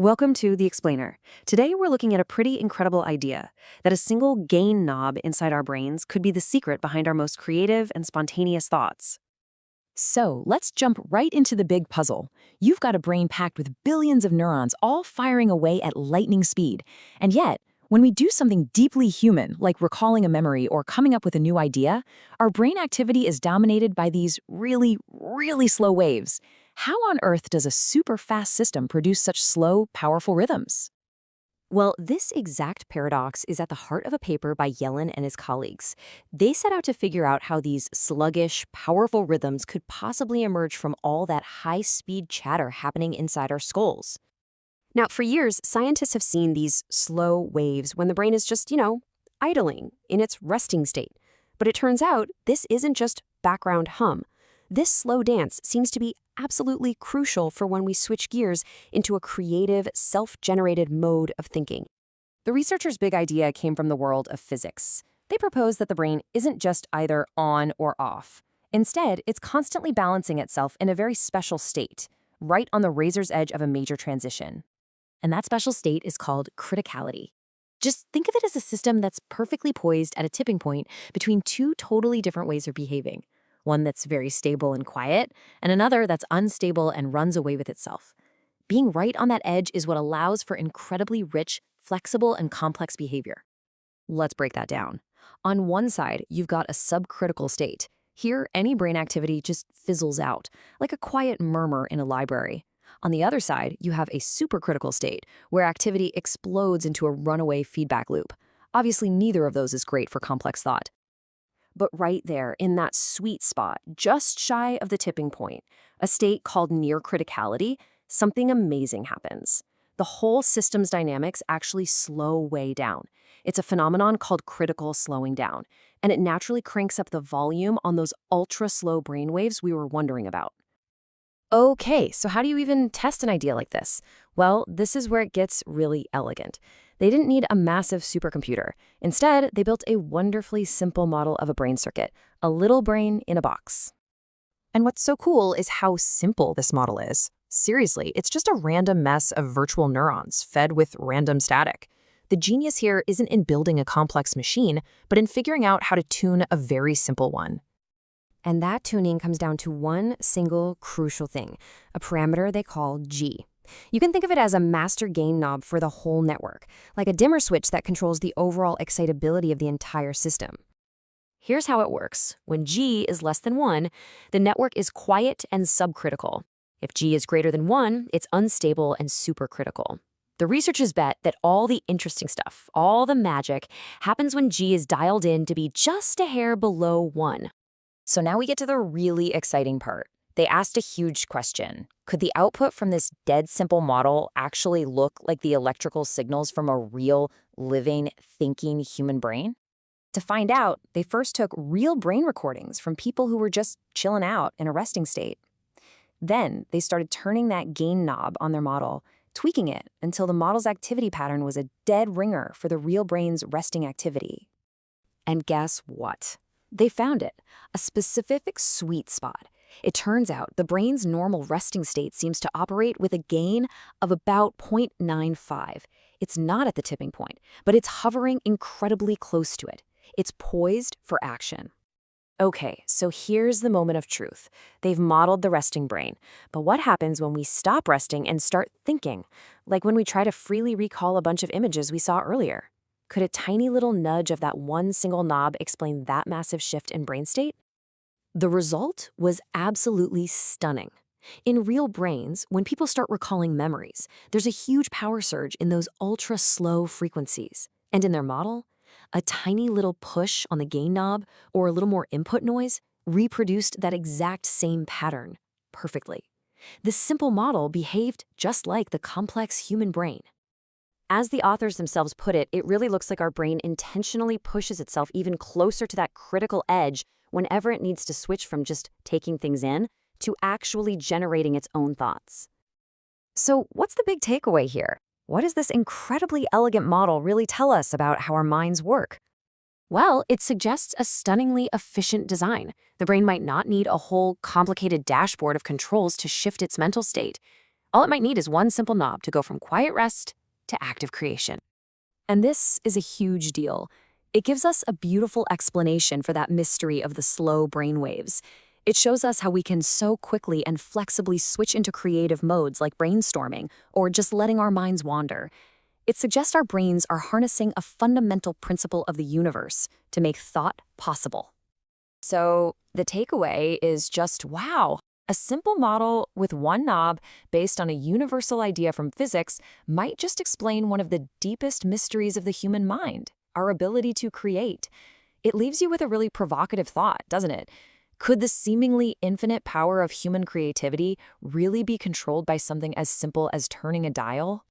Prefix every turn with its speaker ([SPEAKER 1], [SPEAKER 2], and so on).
[SPEAKER 1] Welcome to The Explainer. Today we're looking at a pretty incredible idea that a single gain knob inside our brains could be the secret behind our most creative and spontaneous thoughts.
[SPEAKER 2] So let's jump right into the big puzzle. You've got a brain packed with billions of neurons all firing away at lightning speed. And yet, when we do something deeply human, like recalling a memory or coming up with a new idea, our brain activity is dominated by these really, really slow waves. How on earth does a super fast system produce such slow, powerful rhythms?
[SPEAKER 3] Well, this exact paradox is at the heart of a paper by Yellin and his colleagues. They set out to figure out how these sluggish, powerful rhythms could possibly emerge from all that high-speed chatter happening inside our skulls. Now, for years, scientists have seen these slow waves when the brain is just, idling in its resting state. But it turns out this isn't just background hum. This slow dance seems to be absolutely crucial for when we switch gears into a creative, self-generated mode of thinking. The researchers' big idea came from the world of physics. They proposed that the brain isn't just either on or off. Instead, it's constantly balancing itself in a very special state, right on the razor's edge of a major transition. And that special state is called criticality. Just think of it as a system that's perfectly poised at a tipping point between two totally different ways of behaving. One that's very stable and quiet, and another that's unstable and runs away with itself. Being right on that edge is what allows for incredibly rich, flexible, and complex behavior. Let's break that down. On one side, you've got a subcritical state. Here, any brain activity just fizzles out, like a quiet murmur in a library. On the other side, you have a supercritical state, where activity explodes into a runaway feedback loop. Obviously, neither of those is great for complex thought. But right there, in that sweet spot, just shy of the tipping point, a state called near criticality, something amazing happens. The whole system's dynamics actually slow way down. It's a phenomenon called critical slowing down, and it naturally cranks up the volume on those ultra-slow brainwaves we were wondering about. Okay, so how do you even test an idea like this? Well, this is where it gets really elegant. They didn't need a massive supercomputer. Instead, they built a wonderfully simple model of a brain circuit, a little brain in a box.
[SPEAKER 2] And what's so cool is how simple this model is. Seriously, it's just a random mess of virtual neurons fed with random static. The genius here isn't in building a complex machine, but in figuring out how to tune a very simple one.
[SPEAKER 3] And that tuning comes down to one single crucial thing, a parameter they call G. You can think of it as a master gain knob for the whole network, like a dimmer switch that controls the overall excitability of the entire system. Here's how it works. When G is less than 1, the network is quiet and subcritical. If G is greater than 1, it's unstable and supercritical. The researchers bet that all the interesting stuff, all the magic, happens when G is dialed in to be just a hair below 1. So now we get to the really exciting part. They asked a huge question. Could the output from this dead simple model actually look like the electrical signals from a real, living, thinking human brain? To find out, they first took real brain recordings from people who were just chilling out in a resting state. Then they started turning that gain knob on their model, tweaking it until the model's activity pattern was a dead ringer for the real brain's resting activity. And guess what? They found it, a specific sweet spot. It turns out the brain's normal resting state seems to operate with a gain of about 0.95. It's not at the tipping point, but it's hovering incredibly close to it. It's poised for action. Okay, so here's the moment of truth. They've modeled the resting brain, but what happens when we stop resting and start thinking? Like when we try to freely recall a bunch of images we saw earlier. Could a tiny little nudge of that one single knob explain that massive shift in brain state? The result was absolutely stunning. In real brains, when people start recalling memories, there's a huge power surge in those ultra-slow frequencies. And in their model, a tiny little push on the gain knob or a little more input noise reproduced that exact same pattern perfectly. This simple model behaved just like the complex human brain. As the authors themselves put it, it really looks like our brain intentionally pushes itself even closer to that critical edge whenever it needs to switch from just taking things in to actually generating its own thoughts. So what's the big takeaway here? What does this incredibly elegant model really tell us about how our minds work? Well, it suggests a stunningly efficient design. The brain might not need a whole complicated dashboard of controls to shift its mental state.
[SPEAKER 1] All it might need is one simple knob to go from quiet rest to active creation.
[SPEAKER 2] And this is a huge deal. It gives us a beautiful explanation for that mystery of the slow brainwaves. It shows us how we can so quickly and flexibly switch into creative modes like brainstorming or just letting our minds wander. It suggests our brains are harnessing a fundamental principle of the universe to make thought possible.
[SPEAKER 3] So the takeaway is just wow. A simple model with one knob based on a universal idea from physics might just explain one of the deepest mysteries of the human mind, our ability to create. It leaves you with a really provocative thought, doesn't it? Could the seemingly infinite power of human creativity really be controlled by something as simple as turning a dial?